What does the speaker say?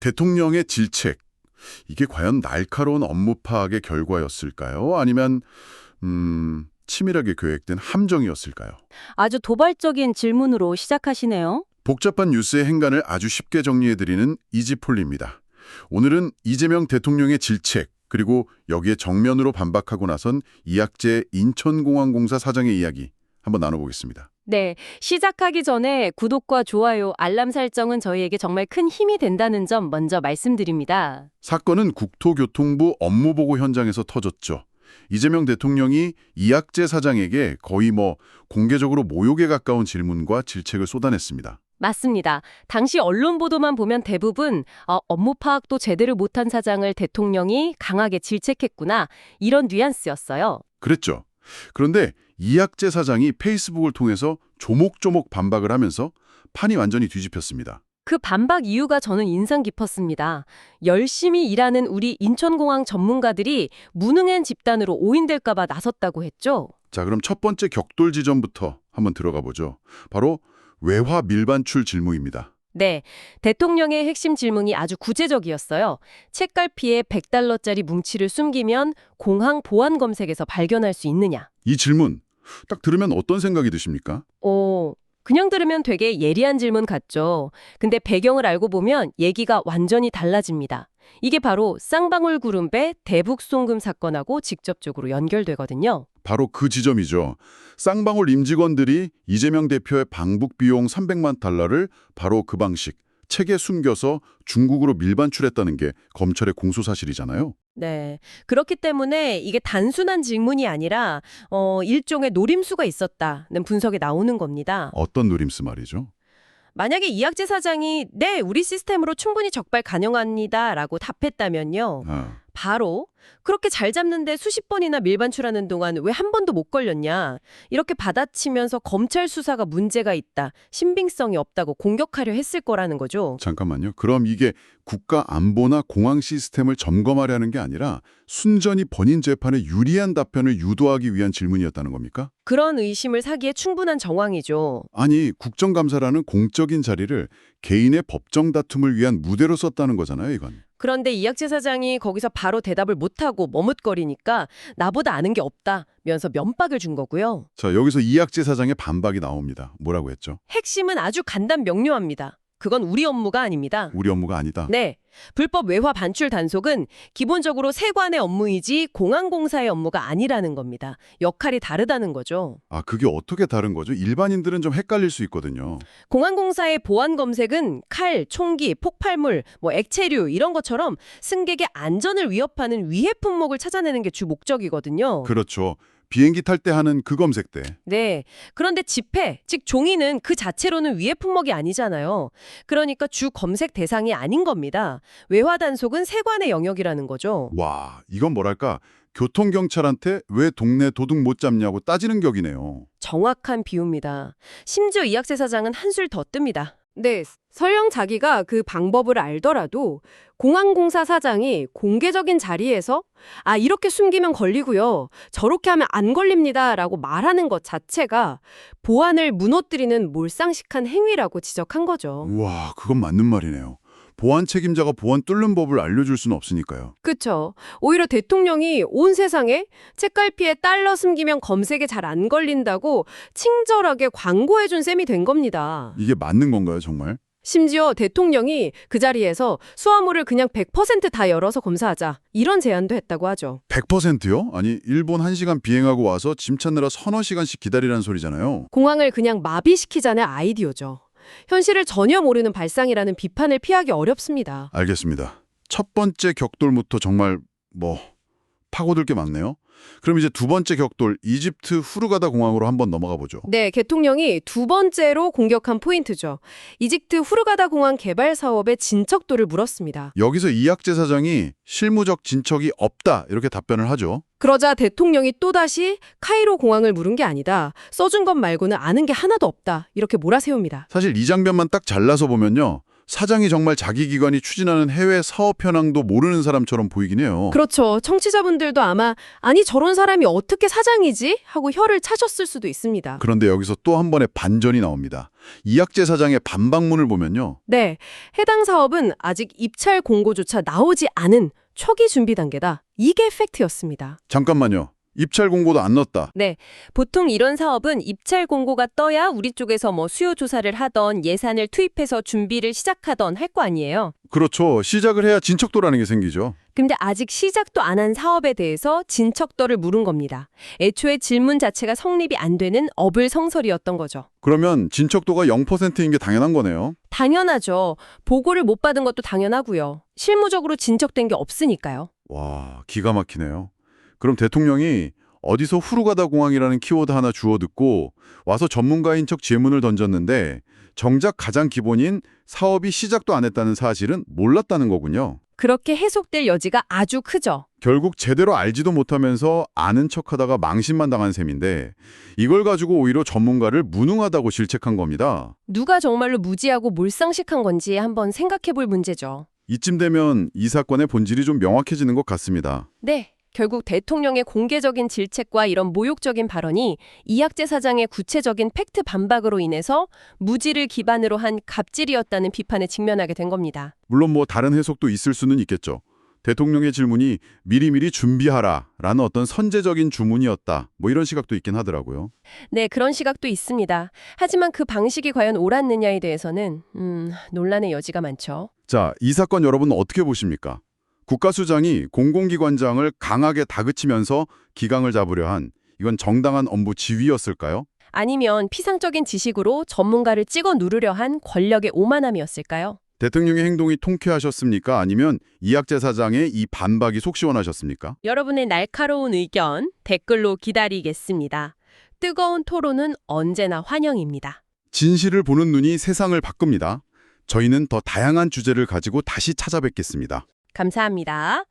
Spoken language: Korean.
대통령의 질책, 이게 과연 날카로운 업무 파악의 결과였을까요? 아니면 치밀하게 계획된 함정이었을까요? 아주 도발적인 질문으로 시작하시네요. 복잡한 뉴스의 행간을 아주 쉽게 정리해드리는 이지폴리입니다. 오늘은 이재명 대통령의 질책, 그리고 여기에 정면으로 반박하고 나선 이학재 인천공항공사 사장의 이야기 한번 나눠보겠습니다. 네, 시작하기 전에 구독과 좋아요, 알람 설정은 저희에게 정말 큰 힘이 된다는 점 먼저 말씀드립니다. 사건은 국토교통부 업무보고 현장에서 터졌죠. 이재명 대통령이 이학재 사장에게 거의 공개적으로 모욕에 가까운 질문과 질책을 쏟아냈습니다. 맞습니다. 당시 언론 보도만 보면 대부분 업무 파악도 제대로 못한 사장을 대통령이 강하게 질책했구나 이런 뉘앙스였어요. 그랬죠. 그런데 이학재 사장이 페이스북을 통해서 조목조목 반박을 하면서 판이 완전히 뒤집혔습니다. 그 반박 이유가 저는 인상 깊었습니다. 열심히 일하는 우리 인천공항 전문가들이 무능한 집단으로 오인될까 봐 나섰다고 했죠. 자, 그럼 첫 번째 격돌 지점부터 한번 들어가 보죠. 바로 외화 밀반출 질문입니다. 네, 대통령의 핵심 질문이 아주 구체적이었어요. 책갈피에 $100짜리 뭉치를 숨기면 공항 보안 검색에서 발견할 수 있느냐? 이 질문 딱 들으면 어떤 생각이 드십니까? 그냥 들으면 되게 예리한 질문 같죠. 근데 배경을 알고 보면 얘기가 완전히 달라집니다. 이게 바로 쌍방울 그룹의 대북 송금 사건하고 직접적으로 연결되거든요. 바로 그 지점이죠. 쌍방울 임직원들이 이재명 대표의 방북 비용 $300만 바로 그 방식, 책에 숨겨서 중국으로 밀반출했다는 게 검찰의 공소 사실이잖아요. 네. 그렇기 때문에 이게 단순한 질문이 아니라 일종의 노림수가 있었다는 분석이 나오는 겁니다. 어떤 노림수 말이죠? 만약에 이학재 사장이 네, 우리 시스템으로 충분히 적발 가능합니다라고 답했다면요. 바로 그렇게 잘 잡는데 수십 번이나 밀반출하는 동안 왜 한 번도 못 걸렸냐. 이렇게 받아치면서 검찰 수사가 문제가 있다. 신빙성이 없다고 공격하려 했을 거라는 거죠. 잠깐만요. 그럼 이게 국가 안보나 공항 시스템을 점검하려는 게 아니라 순전히 본인 재판에 유리한 답변을 유도하기 위한 질문이었다는 겁니까? 그런 의심을 사기에 충분한 정황이죠. 아니, 국정감사라는 공적인 자리를 개인의 법정 다툼을 위한 무대로 썼다는 거잖아요, 이건. 그런데 이학재 사장이 거기서 바로 대답을 못하고 머뭇거리니까 나보다 아는 게 없다면서 면박을 준 거고요. 자, 여기서 이학재 사장의 반박이 나옵니다. 뭐라고 했죠? 핵심은 아주 간단 명료합니다. 그건 우리 업무가 아닙니다. 우리 업무가 아니다. 네. 불법 외화 반출 단속은 기본적으로 세관의 업무이지 공항공사의 업무가 아니라는 겁니다. 역할이 다르다는 거죠. 아, 그게 어떻게 다른 거죠? 일반인들은 좀 헷갈릴 수 있거든요. 공항공사의 보안 검색은 칼, 총기, 폭발물, 액체류 이런 것처럼 승객의 안전을 위협하는 위해 품목을 찾아내는 게 주 목적이거든요. 그렇죠. 비행기 탈 때 하는 그 검색대. 네. 그런데 지폐, 즉 종이는 그 자체로는 위해 품목이 아니잖아요. 그러니까 주 검색 대상이 아닌 겁니다. 외화 단속은 세관의 영역이라는 거죠. 와, 이건 뭐랄까, 교통경찰한테 왜 동네 도둑 못 잡냐고 따지는 격이네요. 정확한 비유입니다. 심지어 이학재 사장은 한술 더 뜹니다. 네, 설령 자기가 그 방법을 알더라도 공항공사 사장이 공개적인 자리에서 이렇게 숨기면 걸리고요. 저렇게 하면 안 걸립니다라고 말하는 것 자체가 보안을 무너뜨리는 몰상식한 행위라고 지적한 거죠. 우와, 그건 맞는 말이네요. 보안 책임자가 보안 뚫는 법을 알려줄 수는 없으니까요. 그쵸. 오히려 대통령이 온 세상에 책갈피에 달러 숨기면 검색에 잘 안 걸린다고 친절하게 광고해준 셈이 된 겁니다. 이게 맞는 건가요, 정말? 심지어 대통령이 그 자리에서 수화물을 그냥 100% 다 열어서 검사하자 이런 제안도 했다고 하죠. 100%요? 아니, 일본 1시간 비행하고 와서 짐 찾느라 서너 시간씩 기다리라는 소리잖아요. 공항을 그냥 마비시키자는 아이디어죠. 현실을 전혀 모르는 발상이라는 비판을 피하기 어렵습니다. 알겠습니다. 첫 번째 격돌부터 정말 파고들 게 많네요. 그럼 이제 두 번째 격돌, 이집트 후르가다 공항으로 한번 넘어가 보죠. 네, 대통령이 두 번째로 공격한 포인트죠. 이집트 후르가다 공항 개발 사업의 진척도를 물었습니다. 여기서 이학재 사장이 실무적 진척이 없다 이렇게 답변을 하죠. 그러자 대통령이 또다시 카이로 공항을 물은 게 아니다. 써준 것 말고는 아는 게 하나도 없다. 이렇게 몰아세웁니다. 사실 이 장면만 딱 잘라서 보면요. 사장이 정말 자기 기관이 추진하는 해외 사업 현황도 모르는 사람처럼 보이긴 해요. 그렇죠. 청취자분들도 아마 아니 저런 사람이 어떻게 사장이지? 하고 혀를 차셨을 수도 있습니다. 그런데 여기서 또 한 번의 반전이 나옵니다. 이학재 사장의 반박문을 보면요. 네, 해당 사업은 아직 입찰 공고조차 나오지 않은 초기 준비 단계다. 이게 팩트였습니다. 잠깐만요. 입찰 공고도 안 넣었다. 네, 보통 이런 사업은 입찰 공고가 떠야 우리 쪽에서 수요 조사를 하던 예산을 투입해서 준비를 시작하던 할 거 아니에요. 그렇죠. 시작을 해야 진척도라는 게 생기죠. 근데 아직 시작도 안 한 사업에 대해서 진척도를 물은 겁니다. 애초에 질문 자체가 성립이 안 되는 어불성설이었던 거죠. 그러면 진척도가 0%인 게 당연한 거네요. 당연하죠. 보고를 못 받은 것도 당연하고요. 실무적으로 진척된 게 없으니까요. 와, 기가 막히네요. 그럼 대통령이 어디서 후루가다 공항이라는 키워드 하나 주워 듣고 와서 전문가인 척 질문을 던졌는데 정작 가장 기본인 사업이 시작도 안 했다는 사실은 몰랐다는 거군요. 그렇게 해석될 여지가 아주 크죠. 결국 제대로 알지도 못하면서 아는 척하다가 망신만 당한 셈인데 이걸 가지고 오히려 전문가를 무능하다고 질책한 겁니다. 누가 정말로 무지하고 몰상식한 건지 한번 생각해 볼 문제죠. 이쯤 되면 이 사건의 본질이 좀 명확해지는 것 같습니다. 네. 결국 대통령의 공개적인 질책과 이런 모욕적인 발언이 이학재 사장의 구체적인 팩트 반박으로 인해서 무지를 기반으로 한 갑질이었다는 비판에 직면하게 된 겁니다. 물론 다른 해석도 있을 수는 있겠죠. 대통령의 질문이 미리미리 준비하라라는 어떤 선제적인 주문이었다. 이런 시각도 있긴 하더라고요. 네, 그런 시각도 있습니다. 하지만 그 방식이 과연 옳았느냐에 대해서는 논란의 여지가 많죠. 자, 이 사건 여러분 어떻게 보십니까? 국가수장이 공공기관장을 강하게 다그치면서 기강을 잡으려 한 이건 정당한 업무 지휘였을까요? 아니면 피상적인 지식으로 전문가를 찍어 누르려 한 권력의 오만함이었을까요? 대통령의 행동이 통쾌하셨습니까? 아니면 이학재 사장의 이 반박이 속 시원하셨습니까? 여러분의 날카로운 의견 댓글로 기다리겠습니다. 뜨거운 토론은 언제나 환영입니다. 진실을 보는 눈이 세상을 바꿉니다. 저희는 더 다양한 주제를 가지고 다시 찾아뵙겠습니다. 감사합니다.